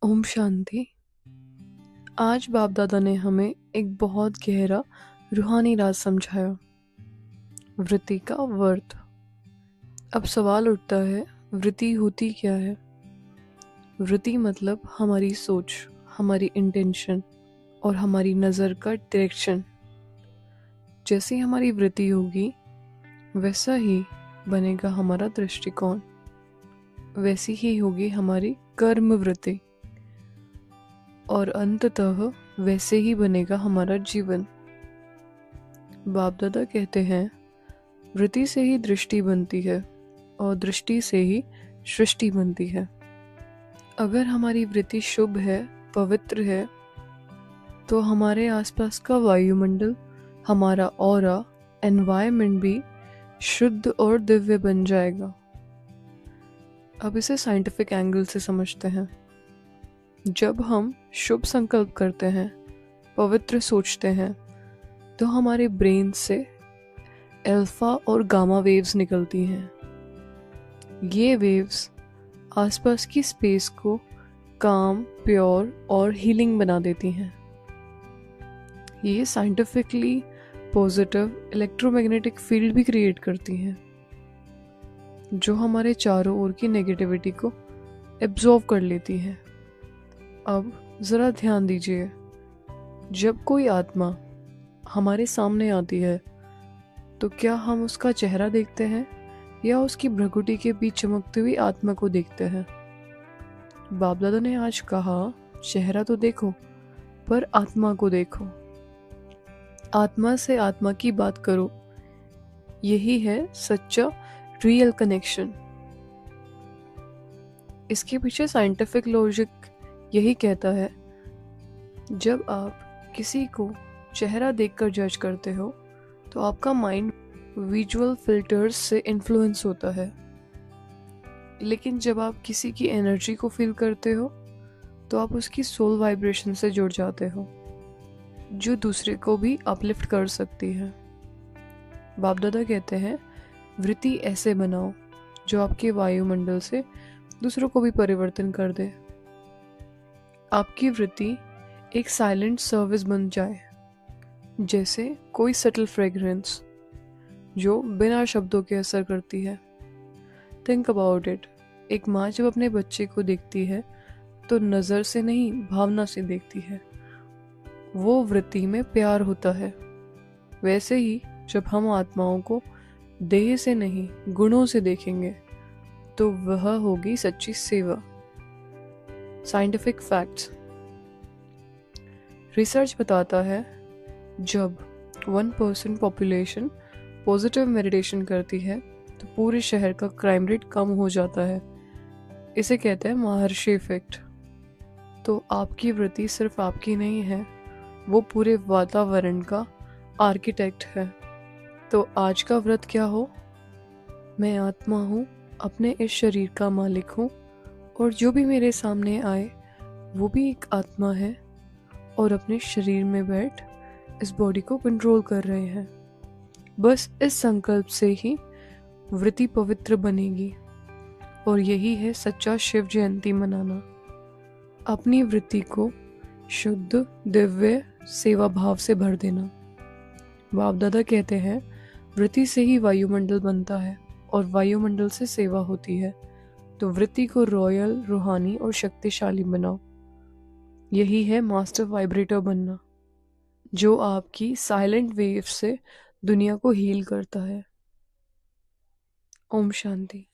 ओम शांति। आज बाप दादा ने हमें एक बहुत गहरा रूहानी राज समझाया, वृत्ति का वर्थ। अब सवाल उठता है, वृत्ति होती क्या है? वृत्ति मतलब हमारी सोच, हमारी इंटेंशन और हमारी नज़र का डायरेक्शन। जैसी हमारी वृत्ति होगी वैसा ही बनेगा हमारा दृष्टिकोण, वैसी ही होगी हमारी कर्म वृत्ति और अंततः वैसे ही बनेगा हमारा जीवन। बाप दादा कहते हैं, वृत्ति से ही दृष्टि बनती है और दृष्टि से ही सृष्टि बनती है। अगर हमारी वृत्ति शुभ है, पवित्र है, तो हमारे आसपास का वायुमंडल, हमारा ऑरा, एनवायरनमेंट भी शुद्ध और दिव्य बन जाएगा। अब इसे साइंटिफिक एंगल से समझते हैं। जब हम शुभ संकल्प करते हैं, पवित्र सोचते हैं, तो हमारे ब्रेन से अल्फा और गामा वेव्स निकलती हैं। ये वेव्स आसपास की स्पेस को काम, प्योर और हीलिंग बना देती हैं। ये साइंटिफिकली पॉजिटिव इलेक्ट्रोमैग्नेटिक फील्ड भी क्रिएट करती हैं, जो हमारे चारों ओर की नेगेटिविटी को एब्जॉर्व कर लेती है। अब ज़रा ध्यान दीजिए, जब कोई आत्मा हमारे सामने आती है तो क्या हम उसका चेहरा देखते हैं या उसकी भ्रुकुटी के बीच चमकती हुई आत्मा को देखते हैं? बाप दादा ने आज कहा, चेहरा तो देखो पर आत्मा को देखो, आत्मा से आत्मा की बात करो। यही है सच्चा रियल कनेक्शन। इसके पीछे साइंटिफिक लॉजिक यही कहता है, जब आप किसी को चेहरा देखकर जज करते हो तो आपका माइंड विजुअल फिल्टर्स से इन्फ्लुएंस होता है, लेकिन जब आप किसी की एनर्जी को फील करते हो तो आप उसकी सोल वाइब्रेशन से जुड़ जाते हो, जो दूसरे को भी अपलिफ्ट कर सकती है। बाप दादा कहते हैं, वृत्ति ऐसे बनाओ जो आपके वायुमंडल से दूसरों को भी परिवर्तन कर दे। आपकी वृत्ति एक साइलेंट सर्विस बन जाए, जैसे कोई सटल फ्रेग्रेंस जो बिना शब्दों के असर करती है। Think about it. एक माँ जब अपने बच्चे को देखती है तो नज़र से नहीं, भावना से देखती है। वो वृत्ति में प्यार होता है। वैसे ही जब हम आत्माओं को देह से नहीं, गुणों से देखेंगे तो वह होगी सच्ची सेवा। Scientific facts. रिसर्च बताता है, जब 1% पॉपुलेशन पॉजिटिव मेडिटेशन करती है तो पूरे शहर का क्राइम रेट कम हो जाता है। इसे कहते हैं महर्षि इफेक्ट। तो आपकी वृत्ति सिर्फ आपकी नहीं है, वो पूरे वातावरण का आर्किटेक्ट है। तो आज का व्रत क्या हो? मैं आत्मा हूँ, अपने इस शरीर का मालिक हूँ, और जो भी मेरे सामने आए वो भी एक आत्मा है और अपने शरीर में बैठ इस बॉडी को कंट्रोल कर रहे हैं। बस इस संकल्प से ही वृत्ति पवित्र बनेगी, और यही है सच्चा शिव जयंती मनाना। अपनी वृत्ति को शुद्ध, दिव्य सेवा भाव से भर देना। बाप दादा कहते हैं, वृत्ति से ही वायुमंडल बनता है और वायुमंडल से सेवा होती है। तो वृत्ति को रॉयल, रूहानी और शक्तिशाली बनाओ। यही है मास्टर वाइब्रेटर बनना, जो आपकी साइलेंट वेव से दुनिया को हील करता है। ओम शांति।